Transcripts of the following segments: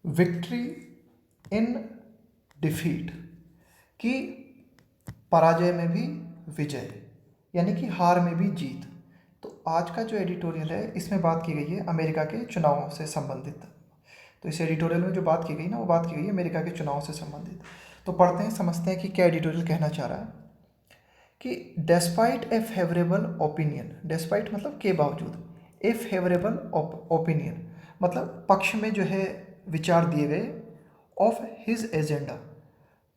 Victory in defeat, कि पराजय में भी विजय, यानी कि हार में भी जीत। तो आज का जो एडिटोरियल है इसमें बात की गई है अमेरिका के चुनावों से संबंधित। तो इस एडिटोरियल में जो बात की गई ना, वो बात की गई है अमेरिका के चुनाव से संबंधित। तो पढ़ते हैं, समझते हैं कि क्या एडिटोरियल कहना चाह रहा है। कि डेस्पाइट ए फेवरेबल ओपिनियन, डेस्पाइट मतलब के बावजूद, ए फेवरेबल ओपिनियन मतलब पक्ष में जो है विचार दिए गए, of his agenda,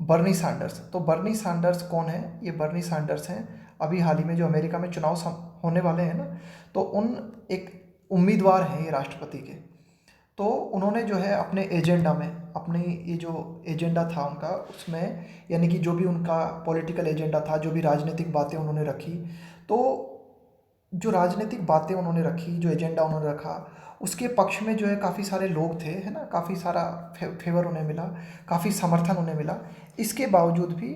Bernie Sanders. तो बर्नी सैंडर्स कौन है? ये बर्नी सैंडर्स हैं अभी हाल ही में जो अमेरिका में चुनाव होने वाले हैं ना, तो उन एक उम्मीदवार हैं ये राष्ट्रपति के। तो उन्होंने जो है अपने एजेंडा में, अपनी ये जो एजेंडा था उनका, उसमें यानी कि जो भी उनका पॉलिटिकल एजेंडा था, जो भी राजनीतिक बातें उन्होंने रखी, तो जो राजनीतिक बातें उन्होंने रखी, जो एजेंडा उन्होंने रखा, उसके पक्ष में जो है काफ़ी सारे लोग थे, है ना, काफ़ी सारा फेवर उन्हें मिला, काफ़ी समर्थन उन्हें मिला। इसके बावजूद भी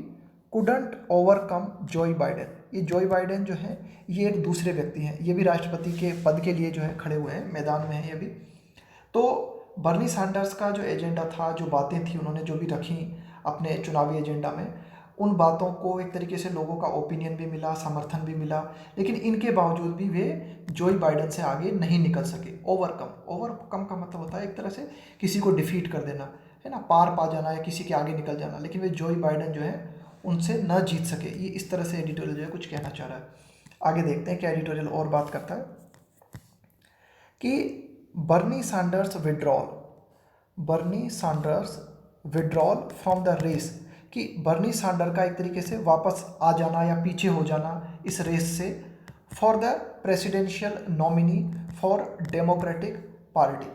कुडंट ओवरकम जोई बाइडेन। ये जोई बाइडेन जो है ये एक दूसरे व्यक्ति हैं, ये भी राष्ट्रपति के पद के लिए जो है खड़े हुए हैं, मैदान में हैं ये भी। तो बर्नी सैंडर्स का जो एजेंडा था, जो बातें थी उन्होंने जो भी रखी अपने चुनावी एजेंडा में, उन बातों को एक तरीके से लोगों का ओपिनियन भी मिला, समर्थन भी मिला, लेकिन इनके बावजूद भी वे जोई बाइडेन से आगे नहीं निकल सके। ओवरकम का मतलब होता है एक तरह से किसी को डिफीट कर देना, है ना, पार पा जाना या किसी के आगे निकल जाना, लेकिन वे जोई बाइडेन जो है उनसे न जीत सके। ये इस तरह से एडिटोरियल जो है कुछ कहना चाह रहा है। आगे देखते हैं क्या एडिटोरियल और बात करता है। कि Bernie Sanders withdrawal from the race, कि बर्नी सैंडर का एक तरीके से वापस आ जाना या पीछे हो जाना इस रेस से, for the presidential nominee for democratic party.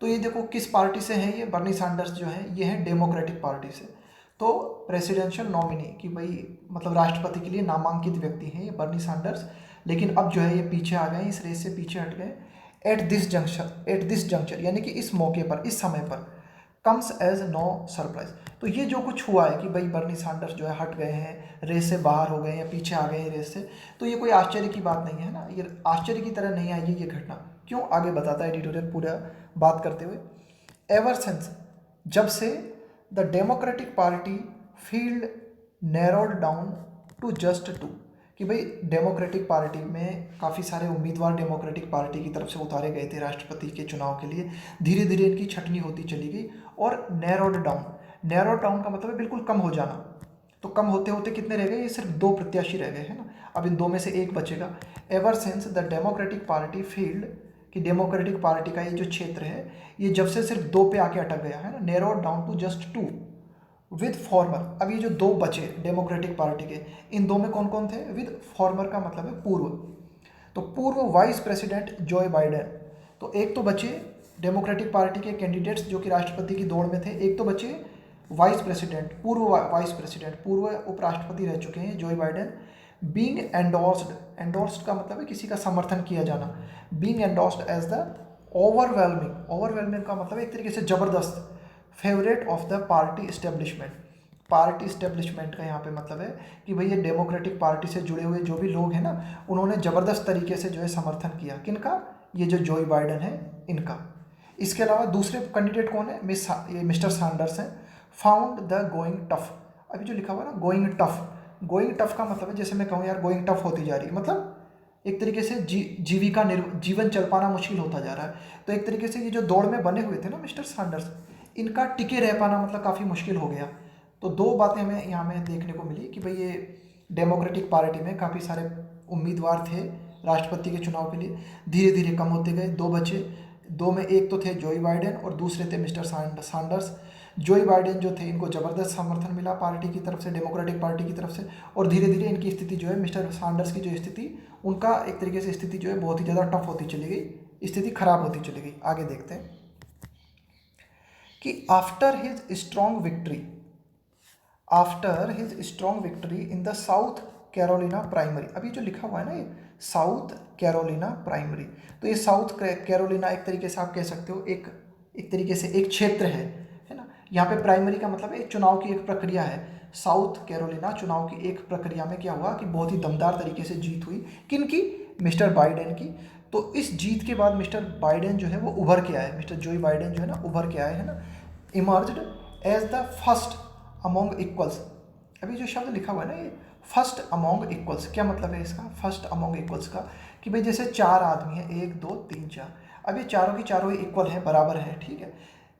तो ये देखो किस पार्टी से हैं ये बर्नी सैंडर्स जो हैं, ये हैं डेमोक्रेटिक पार्टी से। तो प्रेसिडेंशियल नॉमिनी कि भाई मतलब राष्ट्रपति के लिए नामांकित व्यक्ति हैं ये बर्नी सैंडर्स, लेकिन अब जो है ये पीछे आ गए, इस रेस से पीछे हट गए। एट दिस जंक्चर यानी कि इस मौके पर, इस समय पर, कम्स एज नो सरप्राइज। तो ये जो कुछ हुआ है कि भाई बर्नी सैंडर्स जो है हट गए हैं, रेस से बाहर हो गए हैं, पीछे आ गए हैं रेस से, तो ये कोई आश्चर्य की बात नहीं है ना, ये आश्चर्य की तरह नहीं आई ये घटना। क्यों? आगे बताता है एडिटोरियल पूरा बात करते हुए। एवर सिंस, जब से, the Democratic party field narrowed down to just 2, कि भाई डेमोक्रेटिक पार्टी में काफ़ी सारे उम्मीदवार डेमोक्रेटिक पार्टी की तरफ से उतारे गए थे राष्ट्रपति के चुनाव के लिए, धीरे धीरे इनकी छटनी होती चली गई और नैरोड डाउन का मतलब है बिल्कुल कम हो जाना। तो कम होते होते कितने रह गए? ये सिर्फ 2 प्रत्याशी रह गए, है ना, अब इन 2 में से एक बचेगा। Ever since the Democratic party field, कि डेमोक्रेटिक पार्टी का ये जो क्षेत्र है ये जब से सिर्फ 2 पे आके अटक गया है ना, narrowed down to just 2 with former. अब ये जो 2 बचे डेमोक्रेटिक पार्टी के, इन 2 में कौन कौन थे? विद फॉर्मर का मतलब है पूर्व। तो पूर्व वाइस प्रेसिडेंट जोए बाइडेन, तो एक तो बचे डेमोक्रेटिक पार्टी के कैंडिडेट्स जो कि राष्ट्रपति की दौड़ में थे, एक तो बचे वाइस प्रेसिडेंट, पूर्व वाइस प्रेसिडेंट, पूर्व उपराष्ट्रपति रह चुके हैं जोए बाइडेन। बीइंग एंडोर्स्ड का मतलब है किसी का समर्थन किया जाना, being endorsed as the overwhelming का मतलब एक तरीके से जबरदस्त favourite of the party establishment का यहाँ पे मतलब है कि भाई ये डेमोक्रेटिक पार्टी से जुड़े हुए जो भी लोग हैं ना, उन्होंने ज़बरदस्त तरीके से जो है समर्थन किया। किनका? ये जो जोई बाइडेन है इनका। इसके अलावा दूसरे कैंडिडेट कौन है? ये मिस्टर सैंडर्स हैं। फाउंड द गोइंग टफ, अभी जो लिखा हुआ है ना गोइंग टफ का मतलब है जैसे मैं कहूँ यार गोइंग टफ होती जा रही है, मतलब एक तरीके से जीवन चल पाना मुश्किल होता जा रहा है। तो एक तरीके से ये जो दौड़ में बने हुए थे ना मिस्टर सैंडर्स, इनका टिके रह पाना मतलब काफ़ी मुश्किल हो गया। तो 2 बातें हमें यहाँ में देखने को मिली कि भाई ये डेमोक्रेटिक पार्टी में काफ़ी सारे उम्मीदवार थे राष्ट्रपति के चुनाव के लिए, धीरे धीरे कम होते गए, 2 बचे, 2 में एक तो थे जोई बाइडेन और दूसरे थे मिस्टर सैंडर्स। जोई बाइडेन जो थे इनको ज़बरदस्त समर्थन मिला पार्टी की तरफ से, डेमोक्रेटिक पार्टी की तरफ से, और धीरे धीरे इनकी स्थिति जो है, मिस्टर सैंडर्स की जो स्थिति, उनका एक तरीके से स्थिति जो है बहुत ही ज़्यादा टफ होती चली गई, स्थिति खराब होती चली गई। आगे देखते हैं कि after his strong victory in the south Carolina primary, अभी जो लिखा हुआ है ना ये साउथ कैरोलिना प्राइमरी, तो ये साउथ कैरोलिना एक तरीके से आप कह सकते हो एक तरीके से एक क्षेत्र है ना। यहाँ पे प्राइमरी का मतलब है एक चुनाव की एक प्रक्रिया है। साउथ कैरोलिना चुनाव की एक प्रक्रिया में क्या हुआ कि बहुत ही दमदार तरीके से जीत हुई। किनकी? मिस्टर बाइडेन की। तो इस जीत के बाद मिस्टर बाइडेन जो है वो उभर के आए, मिस्टर जोई बाइडेन जो है ना उभर के आए, है ना, emerged as the first among equals. अभी जो शब्द लिखा हुआ है ना ये फर्स्ट अमोंग इक्वल्स, क्या मतलब है इसका फर्स्ट अमोंग इक्वल्स का, कि भाई जैसे 4 आदमी हैं, 1 2 3 4, अब ये चारों की चारों इक्वल हैं, बराबर हैं, ठीक है,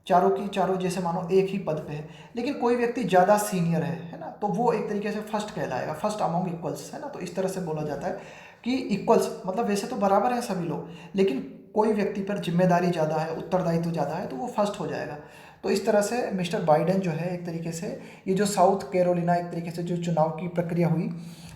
चारों की चारों जैसे मानो एक ही पद पे है, लेकिन कोई व्यक्ति ज़्यादा सीनियर है ना, तो वो एक तरीके से फर्स्ट कहलाएगा, फर्स्ट अमोंग इक्वल्स, है ना। तो इस तरह से बोला जाता है कि इक्वल्स मतलब वैसे तो बराबर हैं सभी लोग, लेकिन कोई व्यक्ति पर जिम्मेदारी ज़्यादा है, उत्तरदायित्व ज़्यादा है, तो वो फर्स्ट हो जाएगा। तो इस तरह से मिस्टर बाइडेन जो है एक तरीके से, ये जो साउथ कैरोलिना एक तरीके से जो चुनाव की प्रक्रिया हुई,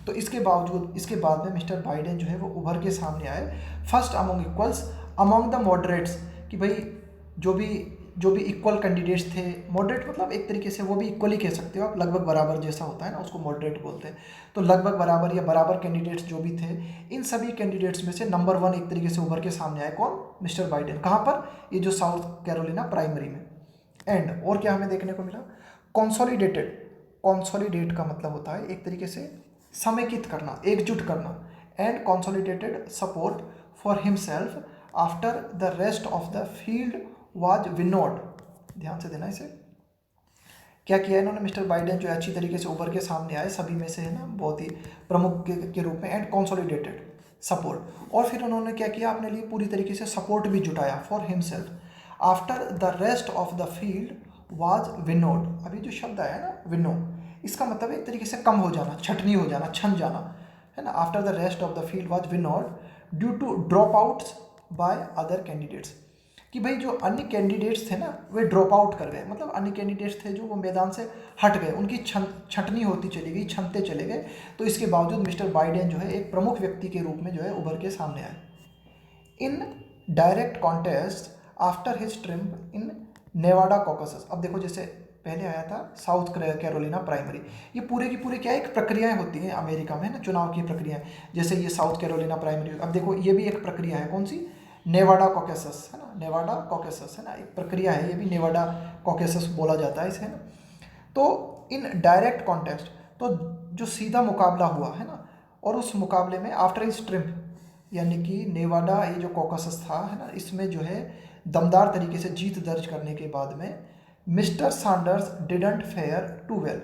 तो इसके बावजूद इसके बाद में मिस्टर बाइडेन जो है वो उभर के सामने आए first among equals among the moderates, कि भाई जो भी इक्वल कैंडिडेट्स थे, मॉडरेट मतलब एक तरीके से वो भी इक्वल ही कह सकते हो आप, लगभग बराबर जैसा होता है ना, उसको मॉडरेट बोलते हैं। तो लगभग बराबर या बराबर कैंडिडेट्स जो भी थे, इन सभी कैंडिडेट्स में से नंबर 1 एक तरीके से उभर के सामने आए, कौन, मिस्टर बाइडेन। कहाँ पर, ये जो साउथ कैरोलिना प्राइमरी में। एंड और क्या हमें देखने को मिला, कॉन्सोलिडेटेड, कॉन्सोलिडेट का मतलब होता है एक तरीके से समेकित करना, एकजुट करना, and consolidated support for himself after the rest of the field was विनोड। ध्यान से देना इसे, क्या किया इन्होंने, मिस्टर बाइडेन जो है अच्छी तरीके से उभर के सामने आए सभी में से, है ना, बहुत ही प्रमुख के रूप में, एंड कॉन्सोलिडेटेड सपोर्ट, और फिर उन्होंने क्या किया, अपने लिए पूरी तरीके से सपोर्ट भी जुटाया for himself after the rest of the field was winnowed. अभी जो शब्द आया ना विनो, इसका मतलब एक तरीके से कम हो जाना, छटनी हो जाना, छन जाना, है ना। After the rest of the field was winnowed due to dropouts by other candidates, कि भाई जो अन्य कैंडिडेट्स थे ना वे ड्रॉप आउट कर गए, मतलब अन्य कैंडिडेट्स थे जो वो मैदान से हट गए, उनकी छटनी होती चली गई, छनते चले गए। तो इसके बावजूद मिस्टर बाइडेन जो है एक प्रमुख व्यक्ति के रूप में जो है उभर के सामने आए। In direct contest after his triumph in Nevada Caucasus. अब देखो जैसे पहले आया था साउथ कैरोलिना प्राइमरी, ये पूरे की पूरे क्या एक प्रक्रियाएं होती हैं अमेरिका में, है ना, चुनाव की प्रक्रियाएं, जैसे ये साउथ कैरोलिना प्राइमरी। अब देखो ये भी एक प्रक्रिया है, कौन सी, नेवाडा कॉकेसस, है ना, नेवाडा कॉकेसस, है ना, एक प्रक्रिया है, ये भी नेवाडा कॉकेसस बोला जाता है इसे, है ना। तो इन डायरेक्ट कॉन्टेस्ट, तो जो सीधा मुकाबला हुआ, है ना, और उस मुकाबले में आफ्टर हिज ट्रिम्प, यानी कि नेवाडा ये जो कॉकेसस था, है ना, इसमें जो है दमदार तरीके से जीत दर्ज करने के बाद में mister Sanders didn't fare too well,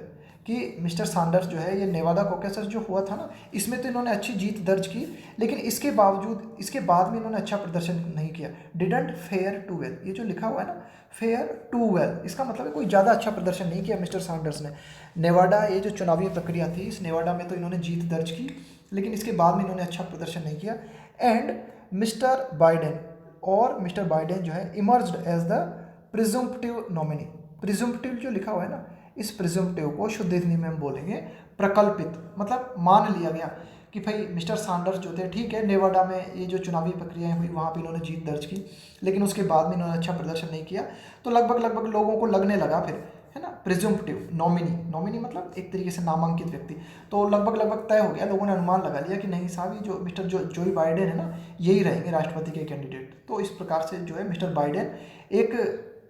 कि मिस्टर सैंडर्स जो है ये नेवाडा कॉकेसस जो हुआ था ना, इसमें तो इन्होंने अच्छी जीत दर्ज की, लेकिन इसके बावजूद इसके बाद में इन्होंने अच्छा प्रदर्शन नहीं किया। डिडंट फेयर टू वेल, ये जो लिखा हुआ है ना फेयर टू वेल, इसका मतलब है कोई ज़्यादा अच्छा प्रदर्शन नहीं किया मिस्टर सैंडर्स ने। नेवाडा ये जो चुनावी प्रक्रिया थी, इस नेवाडा में तो इन्होंने जीत दर्ज की, लेकिन इसके बाद में इन्होंने अच्छा प्रदर्शन नहीं किया। एंड मिस्टर बाइडेन, और मिस्टर बाइडेन जो है emerged as the presumptive nominee. Presumptive जो लिखा हुआ है ना, इस प्रिजम्पटिव को शुद्ध हिंदी में हम बोलेंगे प्रकल्पित, मतलब मान लिया गया कि भाई मिस्टर सैंडर्स जो थे, ठीक है, नेवाडा में ये जो चुनावी प्रक्रियाएं हुई वहाँ पे इन्होंने जीत दर्ज की, लेकिन उसके बाद में इन्होंने अच्छा प्रदर्शन नहीं किया, तो लगभग लोगों को लगने लगा फिर, है ना, प्रिजम्पटिव नॉमिनी, नॉमिनी मतलब एक तरीके से नामांकित व्यक्ति, तो लगभग तय हो गया, लोगों ने अनुमान लगा लिया कि नहीं साहब ये जो मिस्टर जोई बाइडेन है ना यही रहेंगे राष्ट्रपति के कैंडिडेट। तो इस प्रकार से जो है मिस्टर बाइडेन एक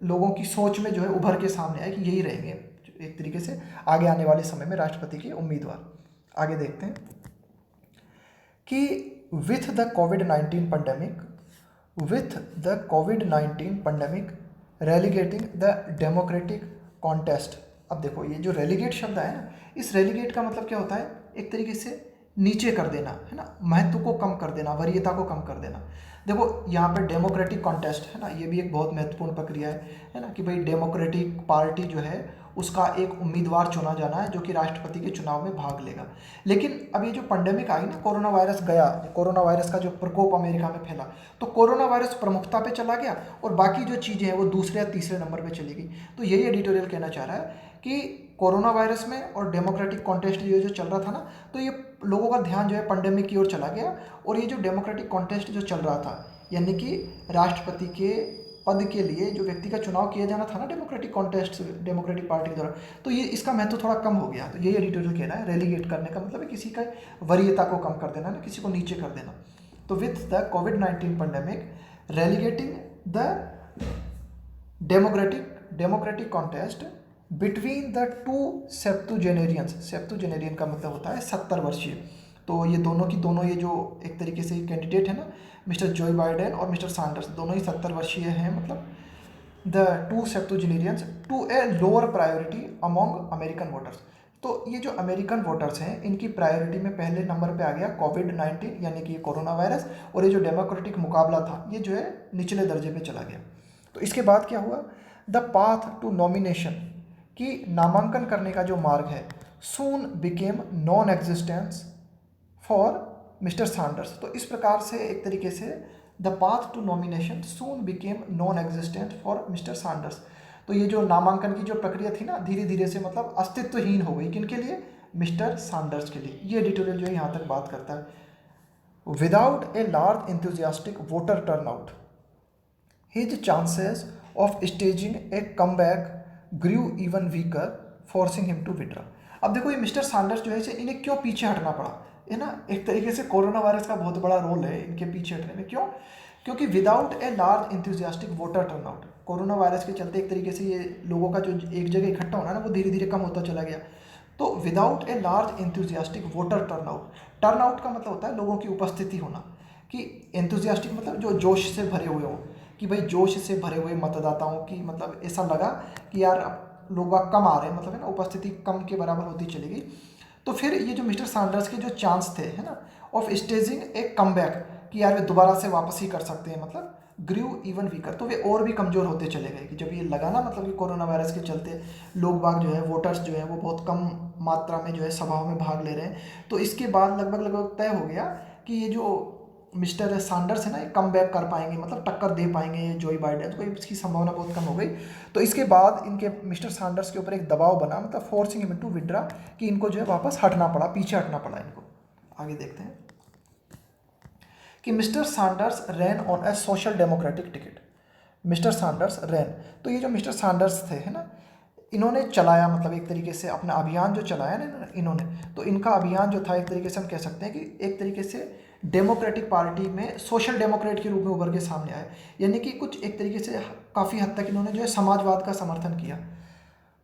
लोगों की सोच में जो है उभर के सामने आए कि यही रहेंगे एक तरीके से आगे आने वाले समय में राष्ट्रपति के उम्मीदवार। आगे देखते हैं कि विथ द कोविड-19 pandemic relegating the democratic contest. अब देखो ये जो रेलीगेट शब्द है ना, इस रेलीगेट का मतलब क्या होता है, एक तरीके से नीचे कर देना, है ना, महत्व को कम कर देना, वरीयता को कम कर देना। देखो यहाँ पे डेमोक्रेटिक कॉन्टेस्ट है ना, ये भी एक बहुत महत्वपूर्ण प्रक्रिया है ना, कि भाई डेमोक्रेटिक पार्टी जो है उसका एक उम्मीदवार चुना जाना है जो कि राष्ट्रपति के चुनाव में भाग लेगा। लेकिन अब ये जो पेंडेमिक आई ना, कोरोना वायरस गया, कोरोना वायरस का जो प्रकोप अमेरिका में फैला, तो कोरोना वायरस प्रमुखता पे चला गया और बाकी जो चीज़ें हैं वो दूसरे या तीसरे नंबर पे चली गई। तो यही एडिटोरियल कहना चाह रहा है कि कोरोना वायरस में और डेमोक्रेटिक कॉन्टेस्ट ये जो चल रहा था ना, तो ये लोगों का ध्यान जो है पेंडेमिक की ओर चला गया, और ये जो डेमोक्रेटिक कॉन्टेस्ट जो चल रहा था, यानी कि राष्ट्रपति के पद के लिए जो व्यक्ति का चुनाव किया जाना था ना डेमोक्रेटिक कॉन्टेस्ट, डेमोक्रेटिक पार्टी के द्वारा, तो ये इसका महत्व थोड़ा कम हो गया। तो यही एडिटोरियल कहना है, रेलीगेट करने का मतलब है किसी का वरीयता को कम कर देना ना, किसी को नीचे कर देना। तो विथ द कोविड-19 pandemic relegating the democratic contest between the two septuagenarians. Septuagenarian का मतलब होता है 70 वर्षीय। तो ये दोनों की दोनों ये जो एक तरीके से कैंडिडेट है ना, मिस्टर जोई बाइडेन और मिस्टर सैंडर्स, दोनों ही 70 वर्षीय हैं, मतलब the two septuagenarians to a lower priority among American voters. तो ये जो अमेरिकन वोटर्स हैं इनकी प्रायोरिटी में पहले नंबर पे आ गया कोविड-19 यानी कि ये कोरोना वायरस, और ये जो डेमोक्रेटिक मुकाबला था ये जो है निचले दर्जे पे चला गया। तो इसके बाद क्या हुआ, द पाथ टू नॉमिनेशन, कि नामांकन करने का जो मार्ग है, soon became non existence for mister Sanders. तो इस प्रकार से एक तरीके से the path to nomination soon became non existent for mister Sanders. तो ये जो नामांकन की जो प्रक्रिया थी ना, धीरे धीरे से मतलब अस्तित्वहीन हो गई। किनके लिए? मिस्टर सैंडर्स के लिए। ये एडिटोरियल जो है यहाँ तक बात करता है। Without a large enthusiastic voter turnout his chances of staging a comeback grew even weaker, forcing him to withdraw। अब देखो ये मिस्टर सैंडर्स जो है इसे इन्हें क्यों पीछे हटना पड़ा, है ना, एक तरीके से कोरोना वायरस का बहुत बड़ा रोल है इनके पीछे हटने में। क्यों? क्योंकि without a large enthusiastic voter turnout, corona virus के चलते एक तरीके से ये लोगों का जो एक जगह इकट्ठा होना ना वो धीरे धीरे कम होता चला गया। तो without a large enthusiastic voter turnout, turnout का मतलब होता है लोगों की उपस्थिति होना, कि एंथुजियास्टिक मतलब जो जोश से भरे हुए हों, कि भाई जोश से भरे हुए मतदाताओं की मतलब ऐसा लगा कि यार अब लोग कम आ रहे हैं, मतलब है ना, उपस्थिति कम के बराबर होती चली गई। तो फिर ये जो मिस्टर सैंडर्स के जो चांस थे, है ना, ऑफ स्टेजिंग एक कमबैक, कि यार वे दोबारा से वापस ही कर सकते हैं, मतलब ग्रू इवन वीकर, तो वे और भी कमज़ोर होते चले गए। कि जब ये लगा ना, मतलब कि कोरोना वायरस के चलते लोग बाग जो है, वोटर्स जो है वो बहुत कम मात्रा में जो है सभाओं में भाग ले रहे हैं, तो इसके बाद लगभग तय हो गया कि ये जो मिस्टर सैंडर्स है ना, ये कम बैक कर पाएंगे, मतलब टक्कर दे पाएंगे जोई बाइडेन को, इसकी संभावना बहुत कम हो गई। तो इसके बाद इनके मिस्टर सैंडर्स के ऊपर एक दबाव बना, मतलब फोर्सिंग हिम टू विड्रा, कि इनको जो है वापस हटना पड़ा, पीछे हटना पड़ा इनको। आगे देखते हैं कि mister Sanders ran on a social democratic ticket. Mister Sanders ran, तो ये जो मिस्टर सैंडर्स थे, है ना, इन्होंने चलाया, मतलब एक तरीके से अपना अभियान जो चलाया ना इन्होंने, तो इनका अभियान जो था एक तरीके से हम कह सकते हैं कि एक तरीके से डेमोक्रेटिक पार्टी में सोशल डेमोक्रेट के रूप में उभर के सामने आए। यानी कि कुछ एक तरीके से काफ़ी हद तक इन्होंने जो है समाजवाद का समर्थन किया।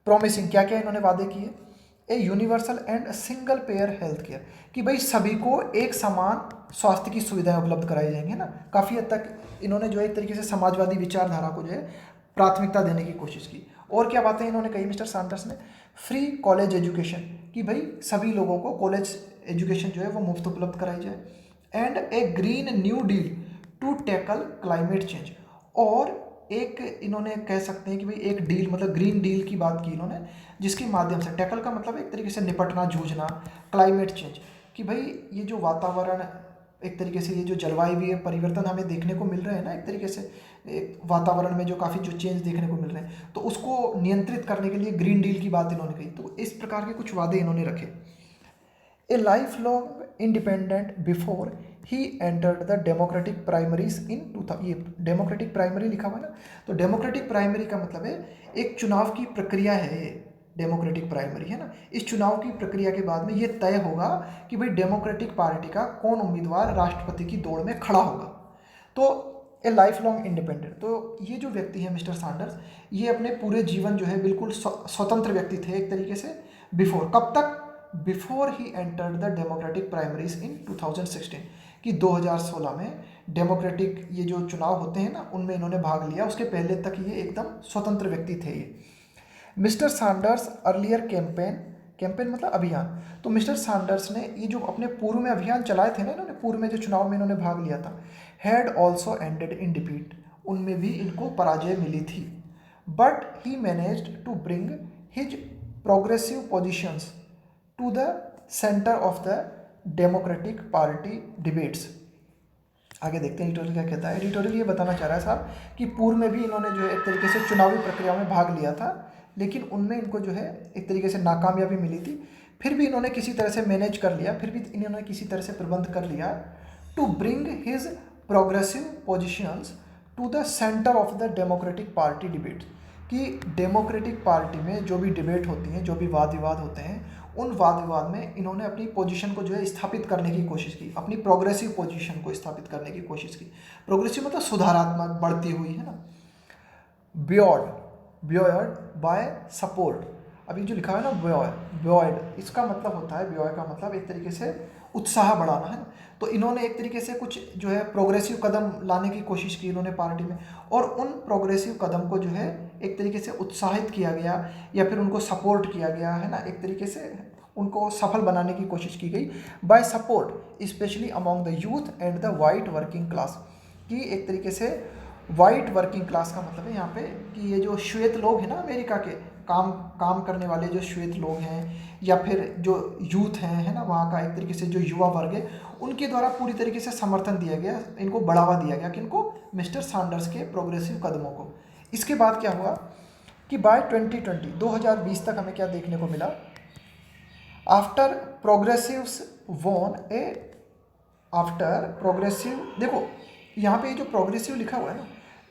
प्रॉमिसिंग, क्या क्या इन्होंने वादे किए? A universal and single pair health care, कि भाई सभी को एक समान स्वास्थ्य की सुविधाएं उपलब्ध कराई जाएंगी ना। काफ़ी हद तक इन्होंने जो है एक तरीके से समाजवादी विचारधारा को जो है प्राथमिकता देने की कोशिश की। और क्या बातें इन्होंने कही मिस्टर सैंडर्स ने? फ्री कॉलेज एजुकेशन, कि भाई सभी लोगों को कॉलेज एजुकेशन जो है वो मुफ्त उपलब्ध कराई जाए। And a green new deal to tackle climate change, और एक इन्होंने कह सकते हैं कि भाई एक डील, मतलब ग्रीन डील की बात की इन्होंने, जिसके माध्यम से, टैकल का मतलब एक तरीके से निपटना, जूझना, क्लाइमेट चेंज, कि भाई ये जो वातावरण, एक तरीके से ये जो जलवायु परिवर्तन हमें देखने को मिल रहे हैं ना, एक तरीके से एक वातावरण में जो काफ़ी जो चेंज देखने को मिल रहे हैं, तो उसको नियंत्रित करने के लिए ग्रीन डील की बात इन्होंने कही। तो इस प्रकार के कुछ वादे इन्होंने रखे। A life long independent before he entered the democratic primaries in 2000। ये डेमोक्रेटिक प्राइमरी लिखा हुआ है ना, तो डेमोक्रेटिक प्राइमरी का मतलब है एक चुनाव की प्रक्रिया है ये, डेमोक्रेटिक प्राइमरी, है ना। इस चुनाव की प्रक्रिया के बाद में ये तय होगा कि भाई डेमोक्रेटिक पार्टी का कौन उम्मीदवार राष्ट्रपति की दौड़ में खड़ा होगा। तो ए लाइफ लॉन्ग इंडिपेंडेंट, तो ये जो व्यक्ति है मिस्टर सैंडर्स, ये अपने पूरे जीवन जो है बिल्कुल स्वतंत्र व्यक्ति थे एक तरीके से। बिफोर, कब तक? Before he entered the democratic primaries in 2016, कि 2016 में डेमोक्रेटिक ये जो चुनाव होते हैं ना उनमें इन्होंने भाग लिया, उसके पहले तक ये एकदम स्वतंत्र व्यक्ति थे ये। Mister Sanders earlier campaign, campaign मतलब अभियान, तो मिस्टर सैंडर्स ने ये जो अपने पूर्व में अभियान चलाए थे ना इन्होंने, पूर्व में जो चुनाव में इन्होंने भाग लिया था, had also ended in defeat, उनमें भी इनको पराजय मिली थी। But he managed to bring his progressive positions to the centre of the Democratic Party debates. आगे देखते हैं एडिटोरियल क्या कहता है। एडिटोरियल ये बताना चाह रहा है साहब कि पूर्व में भी इन्होंने जो है एक तरीके से चुनावी प्रक्रिया में भाग लिया था, लेकिन उनमें इनको जो है एक तरीके से नाकामयाबी मिली थी। फिर भी इन्होंने किसी तरह से मैनेज कर लिया, फिर भी इन्होंने किसी तरह से प्रबंध कर लिया to bring his progressive positions to the centre of the Democratic Party debate, कि डेमोक्रेटिक पार्टी में जो भी डिबेट होती हैं, जो भी वाद विवाद होते हैं, उन वाद विवाद में इन्होंने अपनी पोजीशन को जो है स्थापित करने की कोशिश की, अपनी प्रोग्रेसिव पोजीशन को स्थापित करने की कोशिश की। प्रोग्रेसिव मतलब सुधारात्मक, बढ़ती हुई, है ना। ब्योर्ड बाय सपोर्ट, अभी जो लिखा है ना ब्योर्ड, इसका मतलब होता है, ब्योर्ड का मतलब एक तरीके से उत्साह बढ़ाना, है ना। तो इन्होंने एक तरीके से कुछ जो है प्रोग्रेसिव कदम लाने की कोशिश की इन्होंने पार्टी में, और उन प्रोग्रेसिव कदम को जो है एक तरीके से उत्साहित किया गया या फिर उनको सपोर्ट किया गया, है ना, एक तरीके से उनको सफल बनाने की कोशिश की गई by support especially among the youth and the white working class. कि एक तरीके से वाइट वर्किंग क्लास का मतलब है यहाँ पे कि ये जो श्वेत लोग हैं ना अमेरिका के, काम करने वाले जो श्वेत लोग हैं या फिर जो यूथ हैं, है ना, वहाँ का एक तरीके से जो युवा वर्ग है, उनके द्वारा पूरी तरीके से समर्थन दिया गया, इनको बढ़ावा दिया गया, किनको, मिस्टर सैंडर्स के प्रोग्रेसिव कदमों को। इसके बाद क्या हुआ कि बाय 2020 तक हमें क्या देखने को मिला, आफ्टर प्रोग्रेसिव्स वॉन ए, आफ्टर प्रोग्रेसिव, देखो यहाँ पे जो प्रोग्रेसिव लिखा हुआ है ना,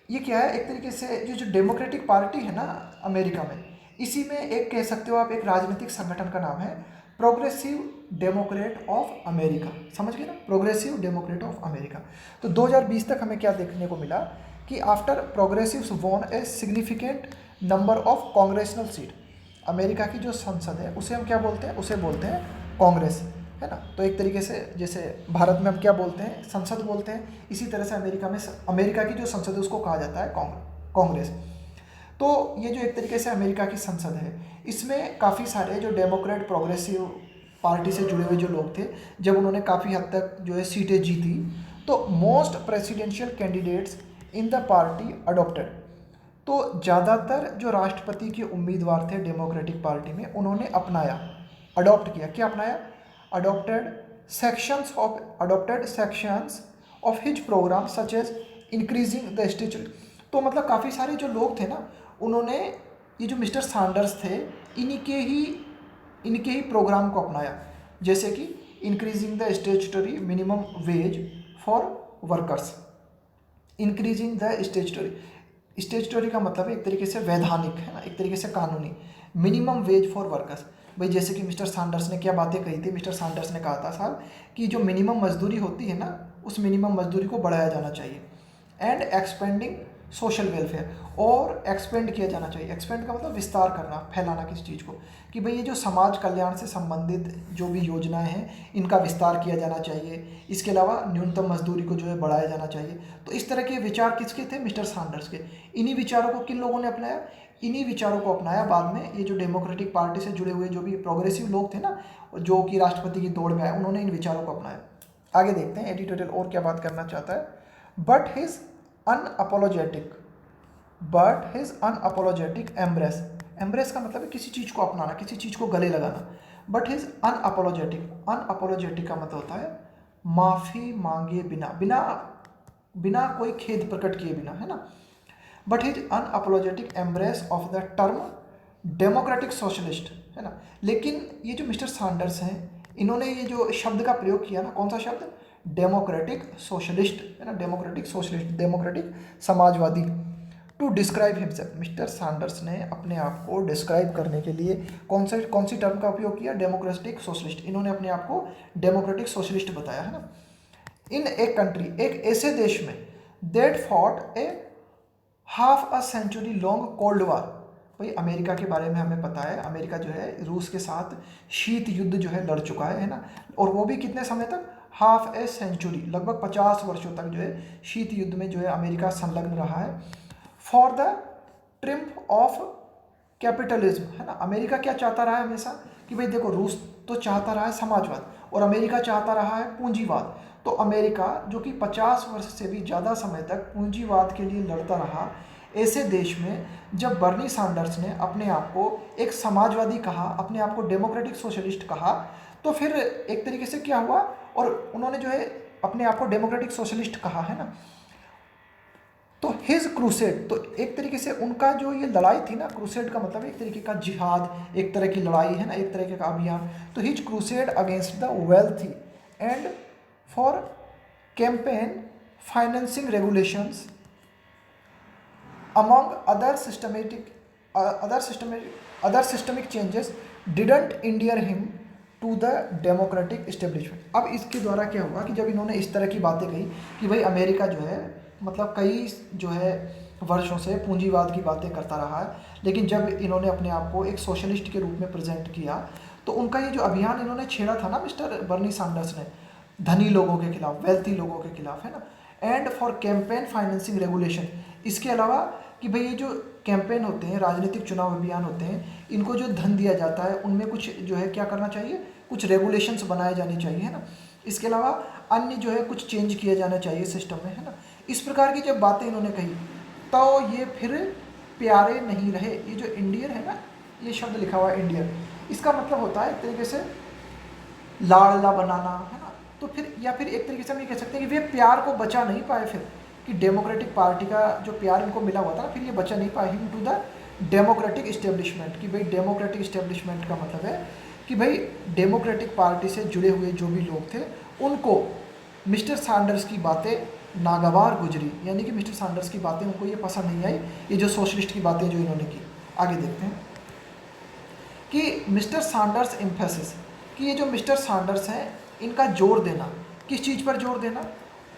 ये क्या है, एक तरीके से जो डेमोक्रेटिक पार्टी है ना अमेरिका में, इसी में एक कह सकते हो आप एक राजनीतिक संगठन का नाम है प्रोग्रेसिव डेमोक्रेट ऑफ अमेरिका। समझ गए ना, प्रोग्रेसिव डेमोक्रेट ऑफ अमेरिका। तो 2020 तक हमें क्या देखने को मिला कि after progressives won a significant number of congressional seat, America की जो संसद है उसे हम क्या बोलते हैं, उसे बोलते हैं कांग्रेस, है ना। तो एक तरीके से जैसे भारत में हम क्या बोलते हैं, संसद बोलते हैं, इसी तरह से अमेरिका की जो संसद है उसको कहा जाता है कांग्रेस। तो ये जो एक तरीके से अमेरिका की संसद है, इसमें काफ़ी सारे जो डेमोक्रेट प्रोग्रेसिव पार्टी से जुड़े हुए जो लोग थे, जब उन्होंने काफ़ी हद तक जो है सीटें जीती, तो most presidential candidates in the party adopted, तो ज़्यादातर जो राष्ट्रपति के उम्मीदवार थे डेमोक्रेटिक पार्टी में, उन्होंने अपनाया, अडॉप्ट किया, क्या अपनाया, adopted sections of his program such as increasing the stature। तो मतलब काफ़ी सारे जो लोग थे ना, उन्होंने ये जो मिस्टर सैंडर्स थे इनके ही प्रोग्राम को अपनाया, जैसे कि increasing the statutory minimum ways for workers, increasing the statutory का मतलब है एक तरीके से वैधानिक, है ना, एक तरीके से कानूनी, मिनिमम वेज फॉर वर्कर्स। भाई जैसे कि मिस्टर सैंडर्स ने क्या बातें कही थी, मिस्टर सैंडर्स ने कहा था साहब कि जो मिनिमम मजदूरी होती है ना, उस मिनिमम मजदूरी को बढ़ाया जाना चाहिए, एंड एक्सपेंडिंग सोशल वेलफेयर, और एक्सपेंड किया जाना चाहिए। एक्सपेंड का मतलब विस्तार करना, फैलाना किसी चीज़ को, कि भाई ये जो समाज कल्याण से संबंधित जो भी योजनाएं हैं इनका विस्तार किया जाना चाहिए। इसके अलावा न्यूनतम मजदूरी को जो है बढ़ाया जाना चाहिए। तो इस तरह के विचार किसके थे, मिस्टर सैंडर्स के। इन्हीं विचारों को किन लोगों ने अपनाया, इन्हीं विचारों को अपनाया बाद में ये जो डेमोक्रेटिक पार्टी से जुड़े हुए जो भी प्रोग्रेसिव लोग थे ना, जो कि राष्ट्रपति की दौड़ में आए, उन्होंने इन विचारों को अपनाया। आगे देखते हैं एडिटोरियल और क्या बात करना चाहता है। बट हिज अनअपोलोजेटिक एम्ब्रेस का मतलब है किसी चीज़ को अपनाना, किसी चीज़ को गले लगाना। बट हिज अनअपोलोजेटिक का मतलब होता है माफ़ी मांगे बिना कोई खेद प्रकट किए बिना, है ना। But his unapologetic embrace of the term democratic socialist, है ना। लेकिन ये जो मिस्टर सैंडर्स हैं, इन्होंने ये जो शब्द का प्रयोग किया ना, कौन सा शब्द, डेमोक्रेटिक सोशलिस्ट, है ना, डेमोक्रेटिक सोशलिस्ट, डेमोक्रेटिक समाजवादी, to describe himself. Mister Sanders ने अपने आप को डिस्क्राइब करने के लिए कौन सी टर्म का उपयोग किया, डेमोक्रेटिक सोशलिस्ट। इन्होंने अपने आप को डेमोक्रेटिक सोशलिस्ट बताया, है ना। इन ए कंट्री, एक ऐसे देश में, that fought a half a century long cold war. भाई अमेरिका के बारे में हमें पता है, अमेरिका जो है रूस के साथ शीत युद्ध जो है लड़ चुका है ना, और वो भी कितने समय तक, हाफ ए सेंचुरी, लगभग 50 वर्षों तक जो है शीत युद्ध में जो है अमेरिका संलग्न रहा है। For the triumph of capitalism, है ना। अमेरिका क्या चाहता रहा है हमेशा, कि भाई देखो रूस तो चाहता रहा है समाजवाद और अमेरिका चाहता रहा है पूंजीवाद। तो अमेरिका जो कि 50 वर्ष से भी ज़्यादा समय तक पूंजीवाद के लिए लड़ता रहा, ऐसे देश में जब बर्नी सैंडर्स ने अपने आप को एक समाजवादी कहा, अपने आप को डेमोक्रेटिक सोशलिस्ट कहा, तो फिर एक तरीके से क्या हुआ, और उन्होंने जो है अपने आप को डेमोक्रेटिक सोशलिस्ट कहा, है ना। तो हिज क्रूसेड, तो एक तरीके से उनका जो ये लड़ाई थी ना, क्रूसेड का मतलब एक तरीके का जिहाद, एक तरह की लड़ाई, है ना, एक तरीके का अभियान। तो his crusade against the wealthy and for campaign financing regulations among other systemic changes didn't endear him to the democratic establishment। अब इसके द्वारा क्या हुआ कि जब इन्होंने इस तरह की बातें कही कि भाई अमेरिका जो है मतलब कई जो है वर्षों से पूंजीवाद की बातें करता रहा है, लेकिन जब इन्होंने अपने आप को एक सोशलिस्ट के रूप में प्रेजेंट किया, तो उनका ये जो अभियान इन्होंने छेड़ा था ना मिस्टर बर्नी सैंडर्स ने, धनी लोगों के खिलाफ, वेल्थी लोगों के खिलाफ, है ना, and for campaign financing regulation, इसके अलावा कि भाई ये जो कैंपेन होते हैं, राजनीतिक चुनाव अभियान होते हैं, इनको जो धन दिया जाता है उनमें कुछ जो है क्या करना चाहिए, कुछ रेगुलेशंस बनाए जाने चाहिए, है ना, इसके अलावा अन्य जो है कुछ चेंज किया जाना चाहिए सिस्टम में, है ना। इस प्रकार की जब बातें इन्होंने कही तो ये फिर प्यारे नहीं रहे। ये जो इंडियन है ना, ये शब्द लिखा हुआ है इंडियन, इसका मतलब होता है एक तरीके से लाड़ला बनाना, है ना। तो फिर या फिर एक तरीके से हम ये कह सकते हैं कि वे प्यार को बचा नहीं पाए, फिर कि डेमोक्रेटिक पार्टी का जो प्यार इनको मिला हुआ था ना, फिर ये बचा नहीं पाए टू द डेमोक्रेटिक इस्टेब्लिशमेंट। कि भाई डेमोक्रेटिक इस्टेब्लिशमेंट का मतलब है कि भाई डेमोक्रेटिक पार्टी से जुड़े हुए जो भी लोग थे उनको मिस्टर सैंडर्स की बातें नागवार गुजरी, यानी कि मिस्टर सैंडर्स की बातें उनको ये पसंद नहीं आई, ये जो सोशलिस्ट की बातें जो इन्होंने की। आगे देखते हैं कि मिस्टर सैंडर्स एम्फेसिस, कि ये जो मिस्टर सैंडर्स हैं इनका जोर देना, किस चीज़ पर जोर देना,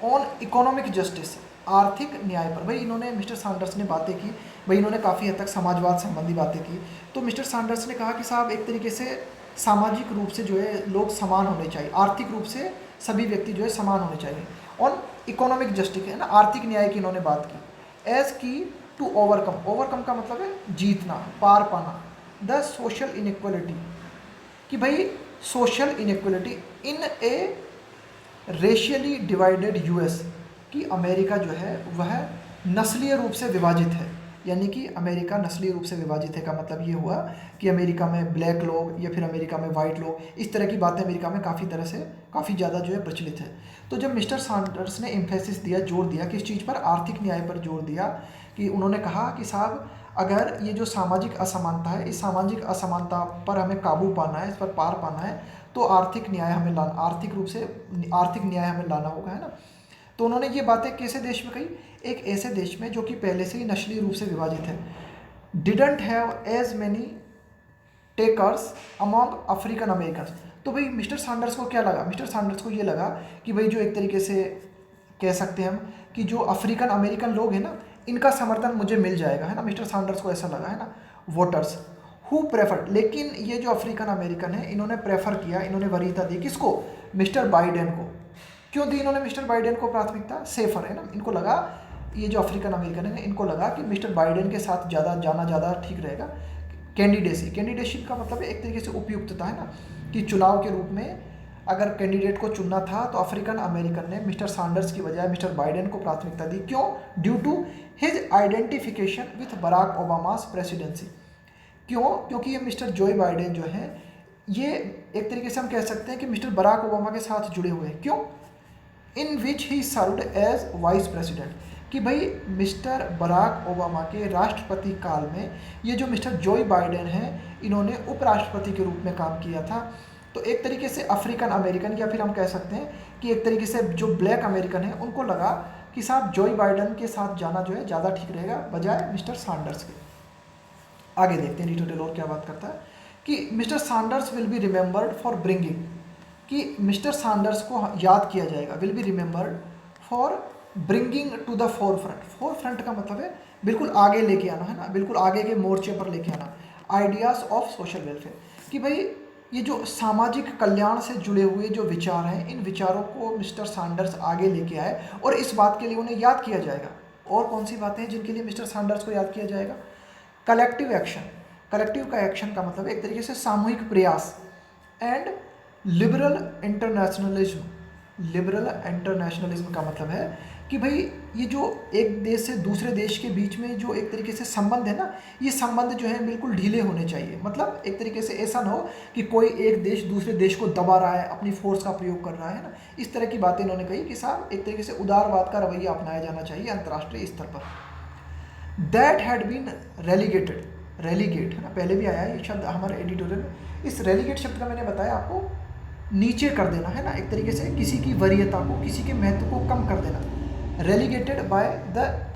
ऑन इकोनॉमिक जस्टिस, आर्थिक न्याय पर। भाई इन्होंने, मिस्टर सैंडर्स ने बातें की, भाई इन्होंने काफ़ी हद तक समाजवाद संबंधी बातें की। तो मिस्टर सैंडर्स ने कहा कि साहब एक तरीके से सामाजिक रूप से जो है लोग समान होने चाहिए, आर्थिक रूप से सभी व्यक्ति जो है समान होने चाहिए। ऑन इकोनॉमिक जस्टिस, है ना, आर्थिक न्याय की इन्होंने बात की। एज की टू ओवरकम, ओवरकम का मतलब है जीतना, पार पाना, द सोशल इनइक्वलिटी, कि भाई सोशल इनइक्वलिटी इन ए रेशियली डिवाइडेड यूएस, कि अमेरिका जो है वह नस्लीय रूप से विभाजित है, यानी कि अमेरिका नस्लीय रूप से विभाजित है का मतलब ये हुआ कि अमेरिका में ब्लैक लोग या फिर अमेरिका में वाइट लोग, इस तरह की बातें अमेरिका में काफ़ी ज़्यादा जो है प्रचलित है। तो जब मिस्टर सैंडर्स ने एम्फेसिस दिया, जोर दिया किस चीज़ पर, आर्थिक न्याय पर जोर दिया, कि उन्होंने कहा कि साहब अगर ये जो सामाजिक असमानता है, इस सामाजिक असमानता पर हमें काबू पाना है, इस पर पार पाना है, तो आर्थिक न्याय हमें लाना, आर्थिक रूप से आर्थिक न्याय हमें लाना होगा, है ना। तो उन्होंने ये बातें कैसे देश में कही, एक ऐसे देश में जो कि पहले से ही नस्लीय रूप से विभाजित है, didn't have as many takers among African American. तो भाई मिस्टर सैंडर्स को क्या लगा, मिस्टर सैंडर्स को ये लगा कि भाई जो एक तरीके से कह सकते हैं हम कि जो अफ्रीकन अमेरिकन लोग हैं ना, इनका समर्थन मुझे मिल जाएगा, है ना, मिस्टर सैंडर्स को ऐसा लगा, है ना, वोटर्स हु प्रेफर। लेकिन ये जो अफ्रीकन अमेरिकन है इन्होंने प्रेफर किया, इन्होंने वरीयता दी किसको, मिस्टर बाइडेन को। क्यों दी इन्होंने मिस्टर बाइडेन को प्राथमिकता, सेफर, है ना, इनको लगा, ये जो अफ्रीकन अमेरिकन है इनको लगा कि मिस्टर बाइडेन के साथ ज़्यादा ठीक रहेगा। कैंडिडेटशिप का मतलब है एक तरीके से उपयुक्तता, है ना, कि चुनाव के रूप में अगर कैंडिडेट को चुनना था तो अफ्रीकन अमेरिकन ने मिस्टर सैंडर्स की बजाय मिस्टर बाइडेन को प्राथमिकता दी। क्यों, due to his identification with Barack Obama's presidency. क्यों, क्योंकि ये मिस्टर जोए बाइडेन जो है ये एक तरीके से हम कह सकते हैं कि मिस्टर बराक ओबामा के साथ जुड़े हुए हैं। क्यों, in which he served as vice president, कि भाई मिस्टर बराक ओबामा के राष्ट्रपति काल में ये जो मिस्टर जोए बाइडेन हैं इन्होंने उपराष्ट्रपति के रूप में काम किया था। तो एक तरीके से अफ्रीकन अमेरिकन या फिर हम कह सकते हैं कि एक तरीके से जो ब्लैक अमेरिकन है उनको लगा कि साहब जोए बाइडेन के साथ जाना जो है ज़्यादा ठीक रहेगा बजाय मिस्टर सैंडर्स के। आगे देखते हैं एडिटोरियल और क्या बात करता है कि mister Sanders will be remembered for bringing, कि मिस्टर सैंडर्स को याद किया जाएगा, will be remembered for bringing to the forefront. Forefront का मतलब है बिल्कुल आगे लेके आना, है ना, बिल्कुल आगे के मोर्चे पर लेके आना, आइडियाज़ ऑफ सोशल वेलफेयर, कि भाई ये जो सामाजिक कल्याण से जुड़े हुए जो विचार हैं इन विचारों को मिस्टर सैंडर्स आगे लेके आए और इस बात के लिए उन्हें याद किया जाएगा। और कौन सी बातें हैं जिनके लिए मिस्टर सैंडर्स को याद किया जाएगा, कलेक्टिव एक्शन, कलेक्टिव का एक्शन का मतलब एक तरीके से सामूहिक प्रयास, and liberal internationalism. Liberal internationalism का मतलब है कि भाई ये जो एक देश से दूसरे देश के बीच में जो एक तरीके से संबंध है ना, ये संबंध जो है बिल्कुल ढीले होने चाहिए। मतलब एक तरीके से ऐसा ना हो कि कोई एक देश दूसरे देश को दबा रहा है, अपनी फोर्स का प्रयोग कर रहा है ना, इस तरह की बातें इन्होंने कही कि साहब एक तरीके से उदारवाद का रवैया अपनाया जाना चाहिए अंतर्राष्ट्रीय स्तर पर। That had been relegated, relegate है ना, पहले भी आया है ये शब्द हमारे एडिटोरियल में। इस रेलीगेट शब्द का मैंने बताया आपको, नीचे कर देना, है ना, एक तरीके से किसी की वरीयता को, किसी के महत्व को कम कर देना। Relegated by the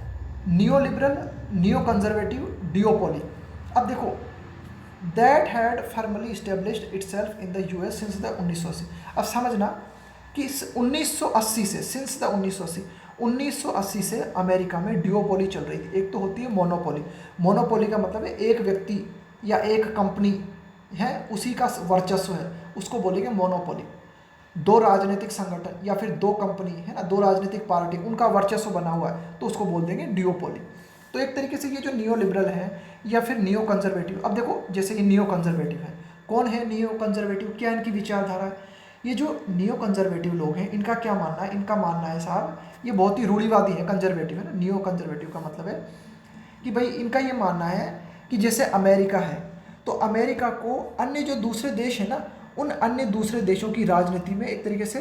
neoliberal neo conservative duopoly. अब देखो, that had formerly established itself in the US since the 1980। अब समझना कि 1980 से, सिंस द 1980 से अमेरिका में डियोपोली चल रही थी। एक तो होती है मोनोपोली, मोनोपोली का मतलब है एक व्यक्ति या एक कंपनी है उसी का वर्चस्व है, उसको बोलेंगे मोनोपोली। दो राजनीतिक संगठन या फिर दो कंपनी है ना, दो राजनीतिक पार्टी, उनका वर्चस्व बना हुआ है तो उसको बोल देंगे डिओपोली। तो एक तरीके से ये जो नियो लिबरल है या फिर नियो कंजर्वेटिव, अब देखो जैसे ये नियो कंजर्वेटिव है, कौन है नियो कंजर्वेटिव, क्या इनकी विचारधारा है? ये जो नियो कंजर्वेटिव लोग हैं इनका क्या मानना है? इनका मानना है साहब ये बहुत ही रूढ़िवादी है, कंजर्वेटिव है ना। नियो कंजर्वेटिव का मतलब है कि भाई इनका ये मानना है कि जैसे अमेरिका है तो अमेरिका को अन्य जो दूसरे देश है ना, उन अन्य दूसरे देशों की राजनीति में एक तरीके से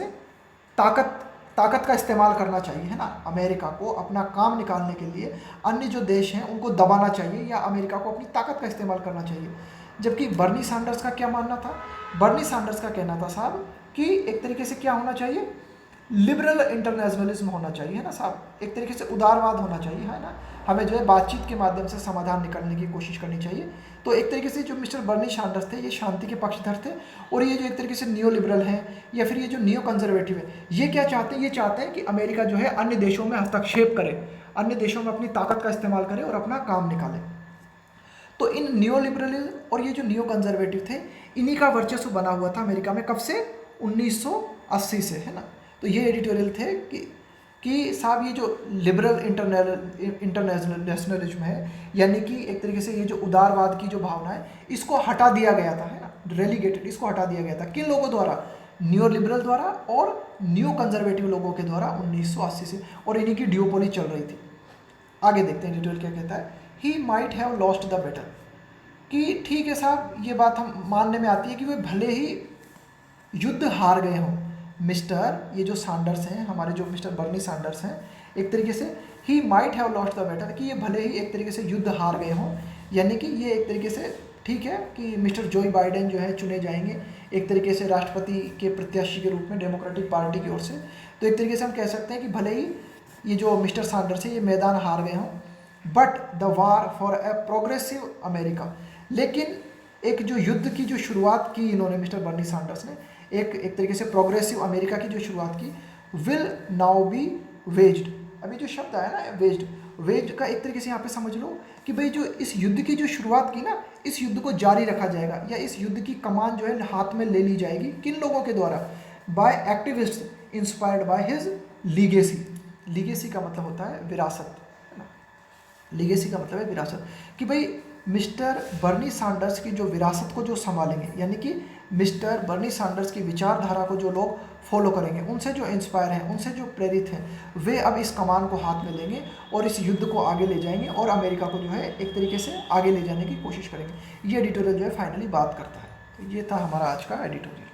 ताकत का इस्तेमाल करना चाहिए, है ना। अमेरिका को अपना काम निकालने के लिए अन्य जो देश हैं उनको दबाना चाहिए या अमेरिका को अपनी ताकत का इस्तेमाल करना चाहिए। जबकि बर्नी सैंडर्स का क्या मानना था? बर्नी सैंडर्स का कहना था साहब कि एक तरीके से क्या होना चाहिए, लिबरल इंटरनेशनलिज्म होना चाहिए, है ना साहब, एक तरीके से उदारवाद होना चाहिए, है ना। हमें जो है बातचीत के माध्यम से समाधान निकालने की कोशिश करनी चाहिए। तो एक तरीके से जो मिस्टर बर्नी सैंडर्स थे ये शांति के पक्षधर थे, और ये जो एक तरीके से नियो लिबरल हैं या फिर ये जो नियो कंजर्वेटिव है, ये क्या चाहते हैं? ये चाहते हैं कि अमेरिका जो है अन्य देशों में हस्तक्षेप करे, अन्य देशों में अपनी ताकत का इस्तेमाल करे और अपना काम निकाले। तो इन नियो लिबरल और ये जो नियो कंजर्वेटिव थे इन्हीं का वर्चस्व बना हुआ था अमेरिका में, कब से? 1980 से, है ना। तो ये एडिटोरियल थे कि साहब ये जो लिबरल इंटरनेशनलिज्म है, यानी कि एक तरीके से ये जो उदारवाद की जो भावना है इसको हटा दिया गया था, है ना, रेलीगेटेड, इसको हटा दिया गया था। किन लोगों द्वारा? नियो लिबरल द्वारा और नियो कंजर्वेटिव लोगों के द्वारा 1980 से, और इन्हीं की डिओपोली चल रही थी। आगे देखते हैं एडिटोरियल क्या कहता है। He might have lost the battle, कि ठीक है साहब ये बात हम मानने में आती है कि वे भले ही युद्ध हार गए हों। मिस्टर ये जो सैंडर्स हैं, हमारे जो मिस्टर बर्नी सैंडर्स हैं, एक तरीके से he might have lost the battle, कि ये भले ही एक तरीके से युद्ध हार गए हों, यानी कि ये एक तरीके से ठीक है कि मिस्टर जो बाइडेन जो है चुने जाएंगे एक तरीके से राष्ट्रपति के प्रत्याशी के रूप में डेमोक्रेटिक पार्टी की ओर से। तो एक तरीके से हम कह सकते हैं कि भले ही ये जो मिस्टर सैंडर्स है ये मैदान हार गए हों, but the war for a progressive America, लेकिन एक जो युद्ध की जो शुरुआत की इन्होंने मिस्टर बर्नी सैंडर्स ने, एक तरीके से प्रोग्रेसिव अमेरिका की जो शुरुआत की, विल नाउ बी वेज्ड। अभी जो शब्द आया ना वेज्ड का एक तरीके से यहाँ पे समझ लो कि भाई जो इस युद्ध की जो शुरुआत की ना, इस युद्ध को जारी रखा जाएगा या इस युद्ध की कमान जो है हाथ में ले ली जाएगी। किन लोगों के द्वारा? By activist inspired by his legacy. Legacy का मतलब होता है विरासत, है ना। लीगेसी का मतलब है विरासत, कि भाई मिस्टर बर्नी सैंडर्स की जो विरासत को जो संभालेंगे, यानी कि मिस्टर बर्नी सैंडर्स की विचारधारा को जो लोग फॉलो करेंगे, उनसे जो इंस्पायर हैं, उनसे जो प्रेरित हैं, वे अब इस कमान को हाथ में लेंगे और इस युद्ध को आगे ले जाएंगे और अमेरिका को जो है एक तरीके से आगे ले जाने की कोशिश करेंगे। ये एडिटोरियल जो है फाइनली बात करता है। तो ये था हमारा आज का एडिटोरियल।